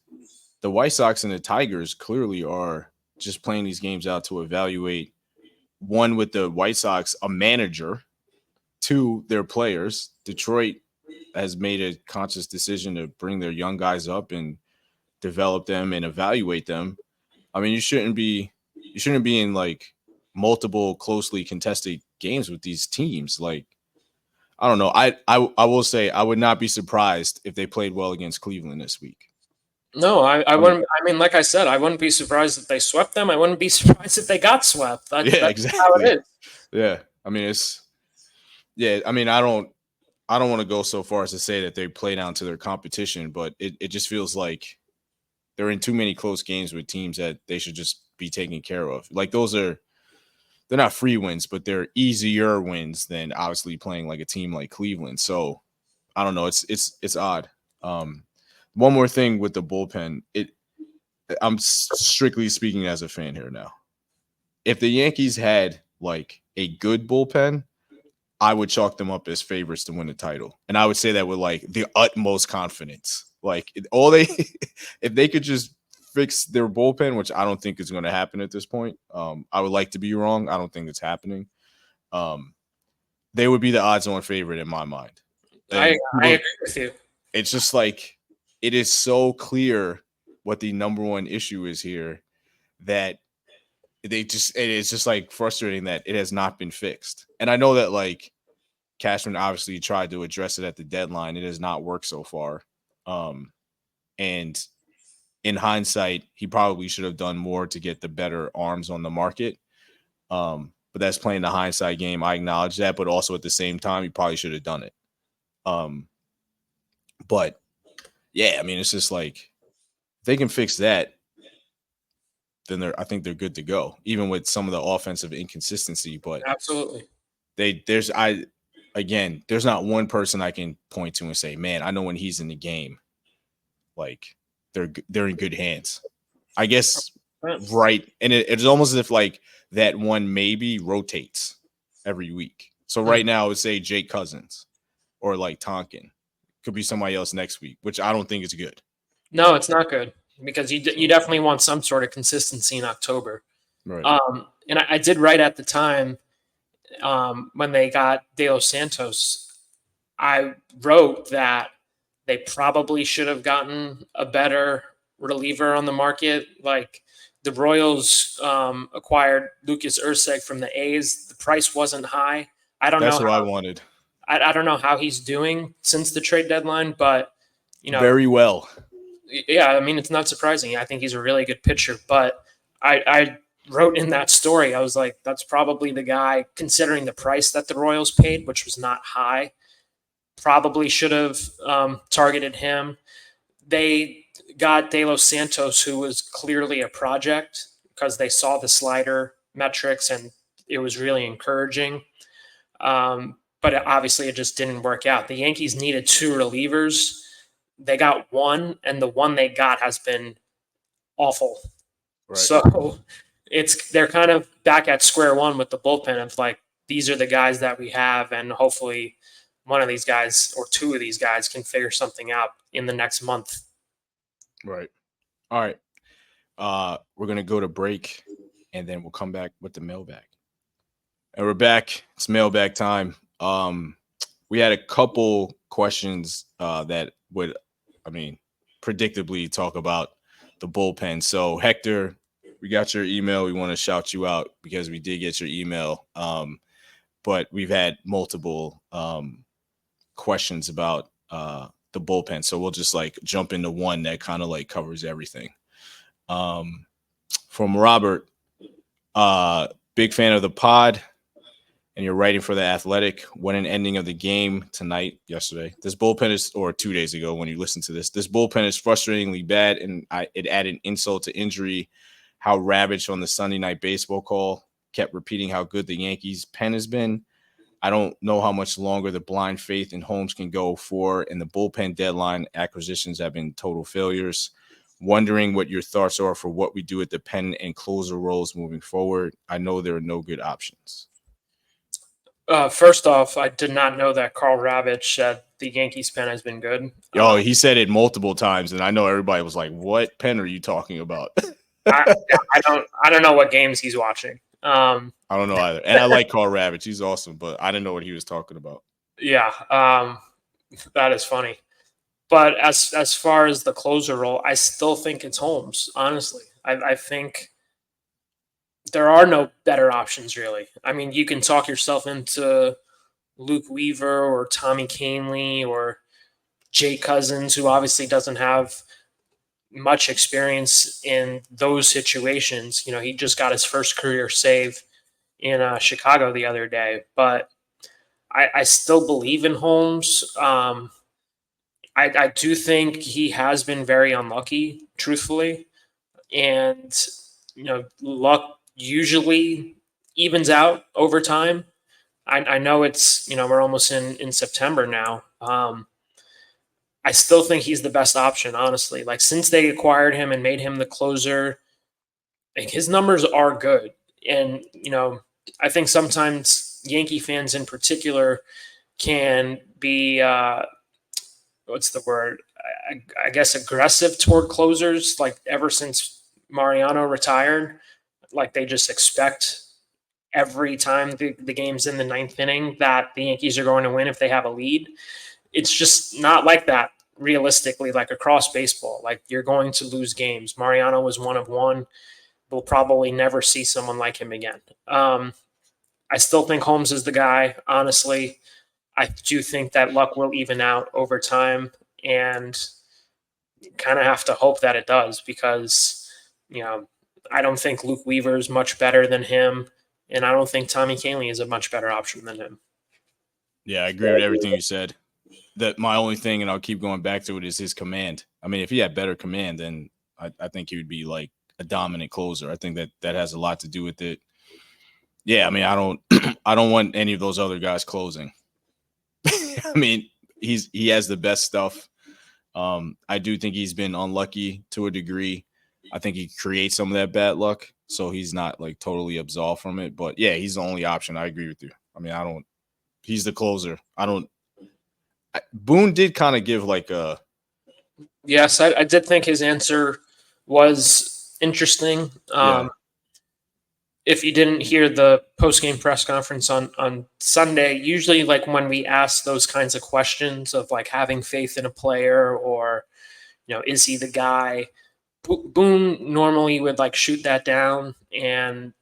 the White Sox and the Tigers clearly are just playing these games out to evaluate. One, with the White Sox, a manager. 2, their players. Detroit has made a conscious decision to bring their young guys up and develop them and evaluate them. I mean, you shouldn't be in like multiple closely contested games with these teams. Like, I don't know. I will say I would not be surprised if they played well against Cleveland this week. No, I wouldn't. I mean, like I said, I wouldn't be surprised if they swept them. I wouldn't be surprised if they got swept. That's exactly how it is. Yeah, I mean I mean, I don't want to go so far as to say that they play down to their competition, but it just feels like they're in too many close games with teams that they should just be taken care of. Like, they're not free wins, but they're easier wins than obviously playing like a team like Cleveland. So I don't know. It's odd. One more thing with the bullpen. I'm strictly speaking as a fan here now. If the Yankees had like a good bullpen, I would chalk them up as favorites to win the title. And I would say that with like the utmost confidence. Like, if they could just fix their bullpen, which I don't think is going to happen at this point. I would like to be wrong. I don't think it's happening. They would be the odds-on favorite in my mind. I agree with you. It's just like, it is so clear what the number one issue is here that it is just like frustrating that it has not been fixed. And I know that like Cashman obviously tried to address it at the deadline. It has not worked so far. And in hindsight, he probably should have done more to get the better arms on the market. But that's playing the hindsight game. I acknowledge that, but also at the same time, he probably should have done it. But yeah, I mean, it's just like, if they can fix that, then I think they're good to go, even with some of the offensive inconsistency. But absolutely, there's not one person I can point to and say, man, I know when he's in the game, like they're in good hands. I guess, right. And it's almost as if like that one maybe rotates every week. So right now I would say Jake Cousins or like Tonkin. Could be somebody else next week, which I don't think is good. No, it's not good, because you definitely want some sort of consistency in October. Right. And I did write at the time, when they got De Los Santos, I wrote that they probably should have gotten a better reliever on the market. Like, the Royals acquired Lucas Ursek from the A's. The price wasn't high. That's what I wanted. I don't know how he's doing since the trade deadline, but very well. Yeah, I mean, it's not surprising. I think he's a really good pitcher, but I wrote in that story, I was like, that's probably the guy, considering the price that the Royals paid, which was not high. Probably should have targeted him. They got De Los Santos, who was clearly a project, because they saw the slider metrics and it was really encouraging. But obviously it just didn't work out. The Yankees needed 2 relievers. they got one, and the one they got has been awful. Right. So they're kind of back at square one with the bullpen of like, these are the guys that we have, and hopefully one of these guys or two of these guys can figure something out in the next month. Right. All right. We're gonna go to break, and then we'll come back with the mailbag. And we're back. It's mailbag time. We had a couple questions that would, predictably talk about the bullpen. So Hector, we got your email. We want to shout you out because we did get your email. But we've had multiple questions about the bullpen. So we'll just like jump into one that kind of like covers everything. From Robert, big fan of the pod, and you're writing for The Athletic. What an ending of the game yesterday. This bullpen is, or 2 days ago when you listen to this bullpen is frustratingly bad, and it added insult to injury. How Ravitch on the Sunday Night Baseball call kept repeating how good the Yankees pen has been. I don't know how much longer the blind faith in Holmes can go for, and the bullpen deadline acquisitions have been total failures. Wondering what your thoughts are for what we do at the pen and closer roles moving forward. I know there are no good options. First off, I did not know that Carl Ravitch said the Yankees pen has been good. He said it multiple times, and I know everybody was like, "What pen are you talking about?" I don't know what games he's watching. I don't know either. And I like Carl Ravitch; he's awesome, but I didn't know what he was talking about. Yeah, that is funny. But as far as the closer role, I still think it's Holmes. Honestly, I think there are no better options, really. I mean, you can talk yourself into Luke Weaver or Tommy Kahnle or Jay Cousins, who obviously doesn't have much experience in those situations. He just got his first career save in Chicago the other day. But I still believe in Holmes. I do think he has been very unlucky, truthfully. And, luck usually evens out over time. I know it's, we're almost in September now. I still think he's the best option, honestly. Like, since they acquired him and made him the closer, like, his numbers are good. And, I think sometimes Yankee fans in particular can be, what's the word? I guess aggressive toward closers. Like, ever since Mariano retired, like, they just expect every time the game's in the ninth inning that the Yankees are going to win if they have a lead. It's just not like that realistically, like across baseball. Like, you're going to lose games. Mariano was one of one. We'll probably never see someone like him again. I still think Holmes is the guy, honestly. I do think that luck will even out over time, and kind of have to hope that it does, because, I don't think Luke Weaver is much better than him, and I don't think Tommy Kahnle is a much better option than him. Yeah, I agree with everything you said. That my only thing, and I'll keep going back to it, is his command. I mean, if he had better command, then I think he would be like a dominant closer. I think that has a lot to do with it. Yeah, I mean, I don't want any of those other guys closing. I mean, he has the best stuff. I do think he's been unlucky to a degree. I think he creates some of that bad luck, so he's not like totally absolved from it. But yeah, he's the only option. I agree with you. I mean, he's the closer. Boone did kind of give like a. Yes, I did think his answer was interesting. Yeah. If you didn't hear the post-game press conference on Sunday, usually like when we ask those kinds of questions of like having faith in a player, or, is he the guy? Boone normally would like shoot that down and,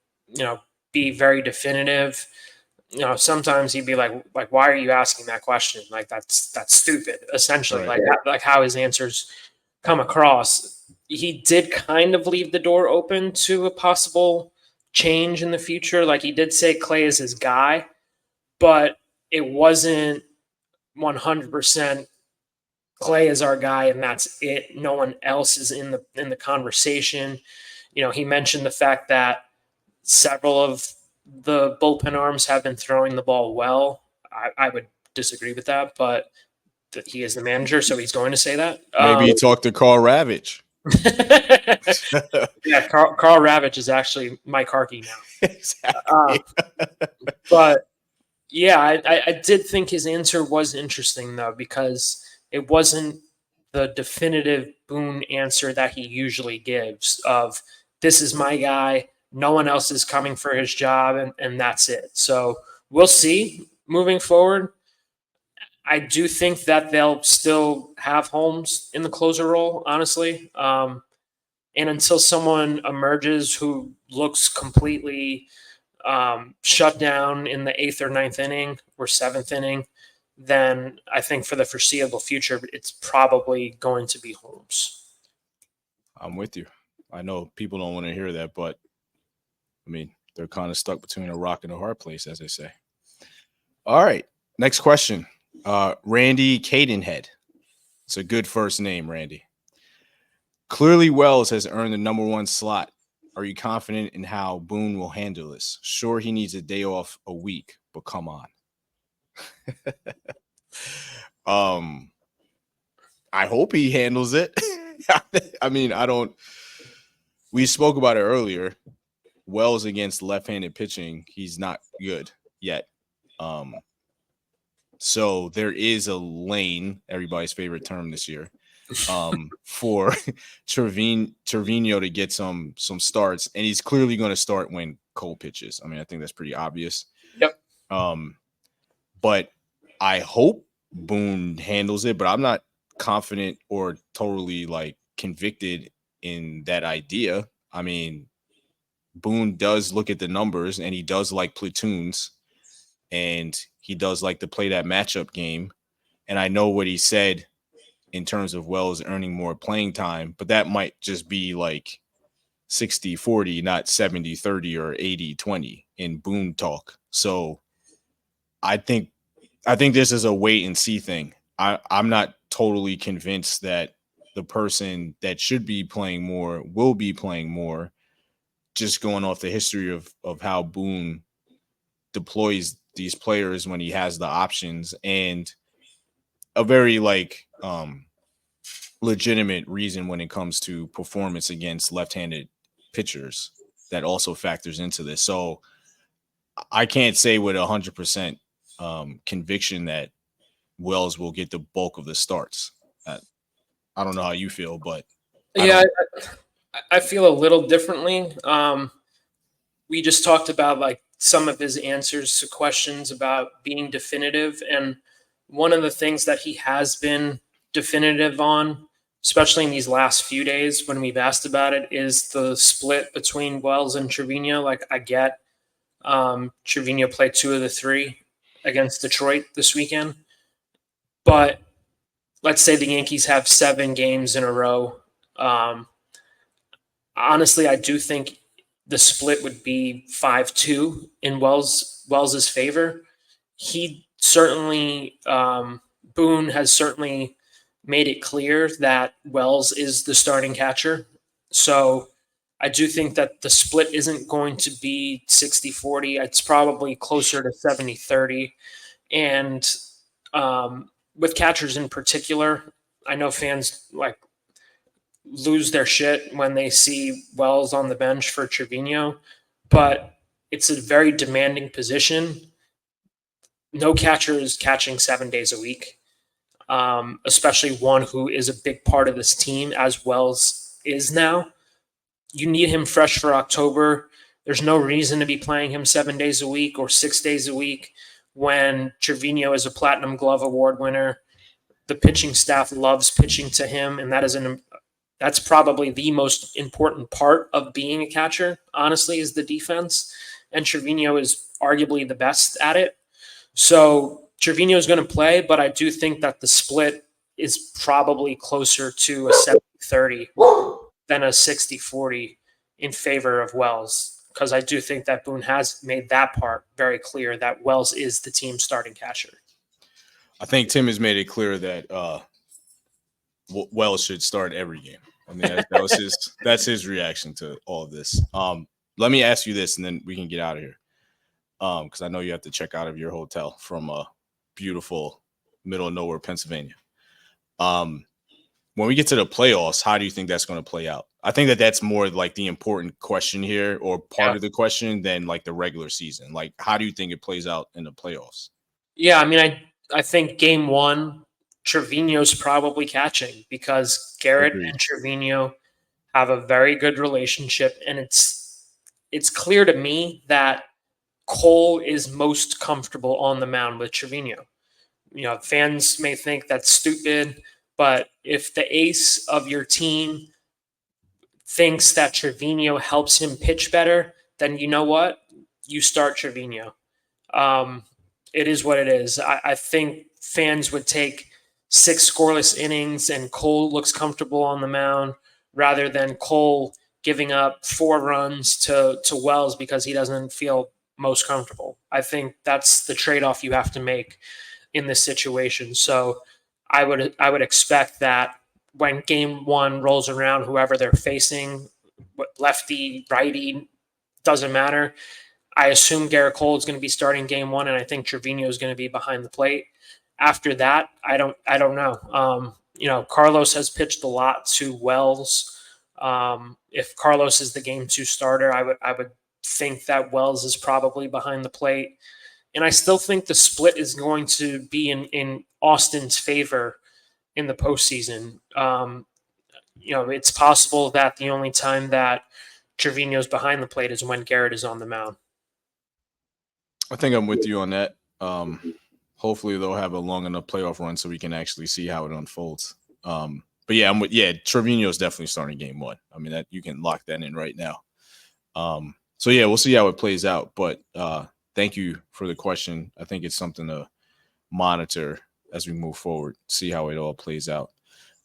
be very definitive. Sometimes he'd be like, why are you asking that question? Like, that's stupid, essentially. Right. Like how his answers come across. He did kind of leave the door open to a possible change in the future. Like, he did say Clay is his guy, but it wasn't 100% Clay is our guy and that's it. No one else is in the conversation. He mentioned the fact that several of the bullpen arms have been throwing the ball well. I would disagree with that, but that he is the manager, so he's going to say that. Maybe he talked to Carl Ravitch. Yeah, Carl Ravitch is actually Mike Harkey now. Exactly. But yeah, I did think his answer was interesting though, because it wasn't the definitive Boone answer that he usually gives of this is my guy, no one else is coming for his job, and that's it. So we'll see moving forward. I do think that they'll still have Holmes in the closer role, honestly. And until someone emerges who looks completely shut down in the 8th or 9th inning or 7th inning, then I think for the foreseeable future, it's probably going to be Holmes. I'm with you. I know people don't want to hear that, but I mean, they're kind of stuck between a rock and a hard place, as they say. All right. Next question. Randy Cadenhead. It's a good first name, Randy. Clearly, Wells has earned the number 1 slot. Are you confident in how Boone will handle this? Sure, he needs a day off a week, but come on. I hope he handles it. I mean, we spoke about it earlier. Wells against left-handed pitching, he's not good yet. So there is a lane, everybody's favorite term this year, for Trevino to get some starts, and he's clearly going to start when Cole pitches. I mean, I think that's pretty obvious. Yep. But I hope Boone handles it, but I'm not confident or totally like convicted in that idea. I mean, Boone does look at the numbers, and he does like platoons, and he does like to play that matchup game. And I know what he said in terms of Wells earning more playing time, but that might just be like 60-40, not 70-30 or 80-20 in Boone talk. So I think this is a wait and see thing. I'm not totally convinced that the person that should be playing more will be playing more, just going off the history of how Boone deploys these players when he has the options, and a very like legitimate reason when it comes to performance against left-handed pitchers that also factors into this. So I can't say with 100% conviction that Wells will get the bulk of the starts. I don't know how you feel, but I feel a little differently. We just talked about like some of his answers to questions about being definitive, and one of the things that he has been definitive on, especially in these last few days when we've asked about it, is the split between Wells and Trevino. Like, I get Trevino played 2 of the 3 against Detroit this weekend, but let's say the Yankees have 7 games in a row. Honestly, I do think the split would be 5-2 in Wells's favor. He certainly, Boone has certainly made it clear that Wells is the starting catcher. So I do think that the split isn't going to be 60-40. It's probably closer to 70-30. And with catchers in particular, I know fans like lose their shit when they see Wells on the bench for Trevino, but it's a very demanding position. No catcher is catching 7 days a week, especially one who is a big part of this team, as Wells is now. You need him fresh for October. There's no reason to be playing him 7 days a week or 6 days a week when Trevino is a Platinum Glove Award winner. The pitching staff loves pitching to him, and that's probably the most important part of being a catcher, honestly, is the defense. And Trevino is arguably the best at it. So Trevino is going to play, but I do think that the split is probably closer to a 70-30 than a 60-40 in favor of Wells, because I do think that Boone has made that part very clear that Wells is the team's starting catcher. I think Tim has made it clear that Wells should start every game. I mean, that's his reaction to all of this. Let me ask you this, and then we can get out of here. Because I know you have to check out of your hotel from beautiful middle of nowhere, Pennsylvania. When we get to the playoffs, how do you think that's going to play out? I think that's more like the important question here, or part of the question, than like the regular season. Like, how do you think it plays out in the playoffs? Yeah, I mean, I think game one, Trevino's probably catching because Garrett Agreed. and Trevino have a very good relationship, and it's clear to me that Cole is most comfortable on the mound with Trevino. Fans may think that's stupid, but if the ace of your team thinks that Trevino helps him pitch better, then you know what? You start Trevino. Um, it is what it is. I think fans would take 6 scoreless innings and Cole looks comfortable on the mound rather than Cole giving up 4 runs to Wells because he doesn't feel most comfortable. I think that's the trade-off you have to make in this situation. So I would expect that when game one rolls around, whoever they're facing, lefty, righty, doesn't matter. I assume Garrett Cole is going to be starting game one, and I think Trevino is going to be behind the plate. After that, I don't know. Carlos has pitched a lot to Wells. If Carlos is the game two starter, I would think that Wells is probably behind the plate. And I still think the split is going to be in Austin's favor in the postseason. It's possible that the only time that Trevino's behind the plate is when Garrett is on the mound. I think I'm with you on that. Hopefully they'll have a long enough playoff run so we can actually see how it unfolds. But yeah, Trevino is definitely starting game one. I mean, that you can lock that in right now. So yeah, we'll see how it plays out. But thank you for the question. I think it's something to monitor as we move forward, see how it all plays out.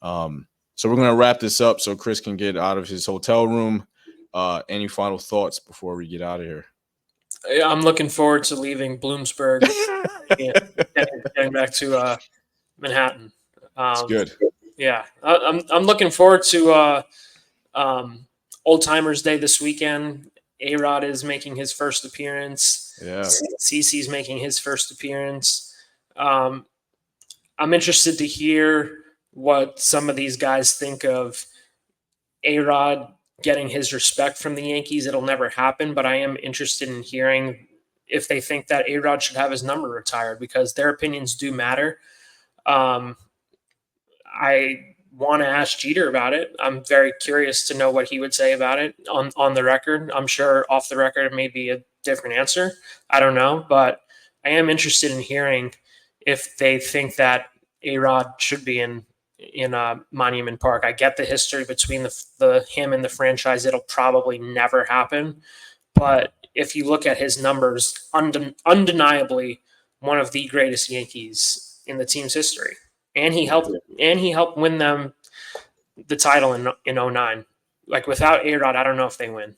So we're going to wrap this up so Chris can get out of his hotel room. Any final thoughts before we get out of here? I'm looking forward to leaving Bloomsburg and getting back to Manhattan. It's good. Yeah, I'm looking forward to Old Timers Day this weekend. A-Rod is making his first appearance. Yeah. CeCe's making his first appearance. I'm interested to hear what some of these guys think of A-Rod getting his respect from the Yankees. It'll never happen, but I am interested in hearing if they think that A-Rod should have his number retired because their opinions do matter. I want to ask Jeter about it. I'm very curious to know what he would say about it on the record. I'm sure off the record it may be a different answer. I don't know, but I am interested in hearing if they think that A-Rod should be in Monument Park. I get the history between the him and the franchise. It'll probably never happen. But if you look at his numbers, undeniably one of the greatest Yankees in the team's history. And he helped win them the title in 2009. Like without A-Rod, I don't know if they win.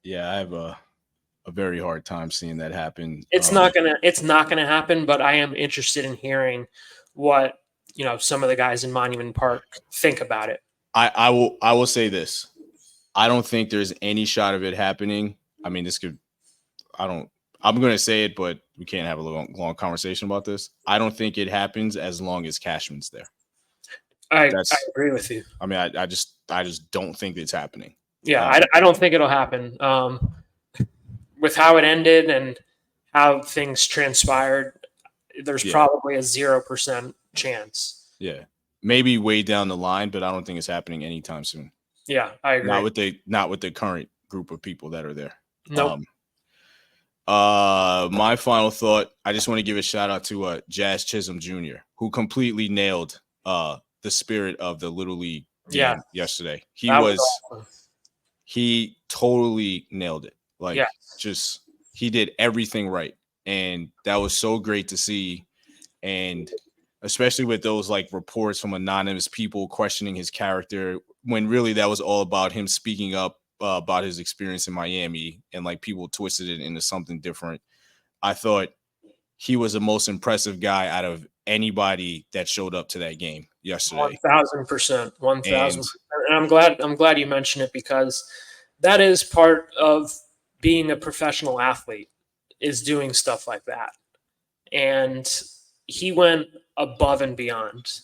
Yeah, I have a very hard time seeing that happen. It's not gonna happen, but I am interested in hearing what some of the guys in Monument Park think about it. I will say this. I don't think there's any shot of it happening. I mean, I'm going to say it, but we can't have a long conversation about this. I don't think it happens as long as Cashman's there. I agree with you. I mean, I just don't think it's happening. Yeah, I don't think it'll happen. With how it ended and how things transpired, there's probably a 0% chance. Yeah, maybe way down the line, but I don't think it's happening anytime soon. Yeah, I agree. Not with the current group of people that are there. Nope. My final thought, I just want to give a shout out to Jazz Chisholm Jr., who completely nailed the spirit of the Little League game yesterday. He totally nailed it. He did everything right. And that was so great to see. And especially with those reports from anonymous people questioning his character, when really that was all about him speaking up about his experience in Miami, and people twisted it into something different. I thought he was the most impressive guy out of anybody that showed up to that game yesterday. 1,000%, 1,000%. And I'm glad you mentioned it because that is part of being a professional athlete, is doing stuff like that. And he went above and beyond.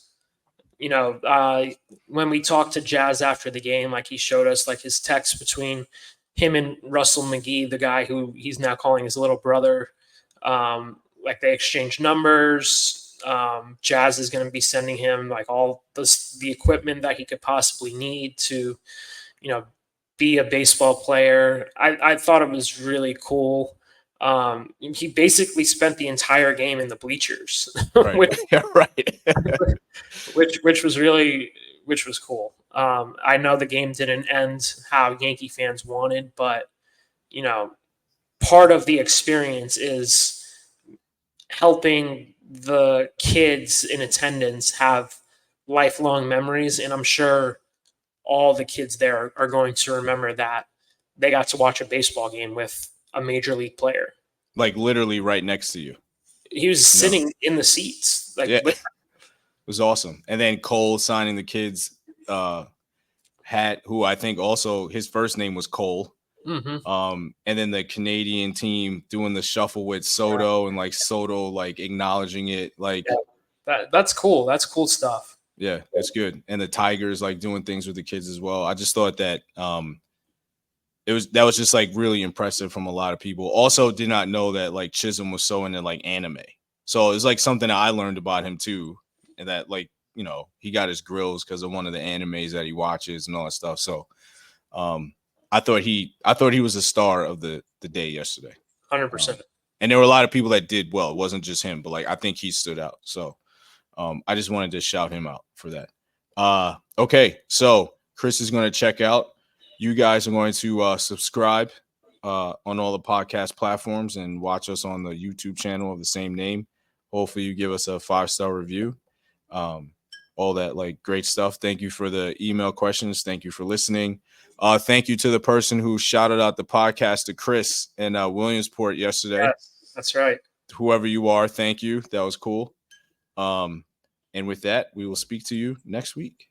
when we talked to Jazz after the game, like he showed us like his text between him and Russell McGee, the guy who he's now calling his little brother. Like they exchanged numbers. Jazz is going to be sending him like all the equipment that he could possibly need to, be a baseball player. I thought it was really cool. He basically spent the entire game in the bleachers, Right. which, Yeah, right. which was cool. I know the game didn't end how Yankee fans wanted, but part of the experience is helping the kids in attendance have lifelong memories, and I'm sure all the kids there are going to remember that they got to watch a baseball game with a major league player. Like literally right next to you. He was sitting in the seats. Like, yeah. It was awesome. And then Cole signing the kid's hat, who I think also his first name was Cole. Mm-hmm. And then the Canadian team doing the shuffle with Soto and like Soto like acknowledging it. Like that's cool. That's cool stuff. Yeah, it's good. And the Tigers like doing things with the kids as well. I just thought that that was just like really impressive from a lot of people. Also did not know that like Chisholm was so into like anime. So it's like something that I learned about him too. And that like, he got his grills because of one of the animes that he watches and all that stuff. So I thought he was a star of the day yesterday. 100%. And there were a lot of people that did well. It wasn't just him, but like I think he stood out. So I just wanted to shout him out for that. Okay, so Chris is going to check out. You guys are going to subscribe on all the podcast platforms and watch us on the YouTube channel of the same name. Hopefully you give us a 5-star review. All that like great stuff. Thank you for the email questions. Thank you for listening. Thank you to the person who shouted out the podcast to Chris in Williamsport yesterday. Yes, that's right. Whoever you are, thank you. That was cool. And with that, we will speak to you next week.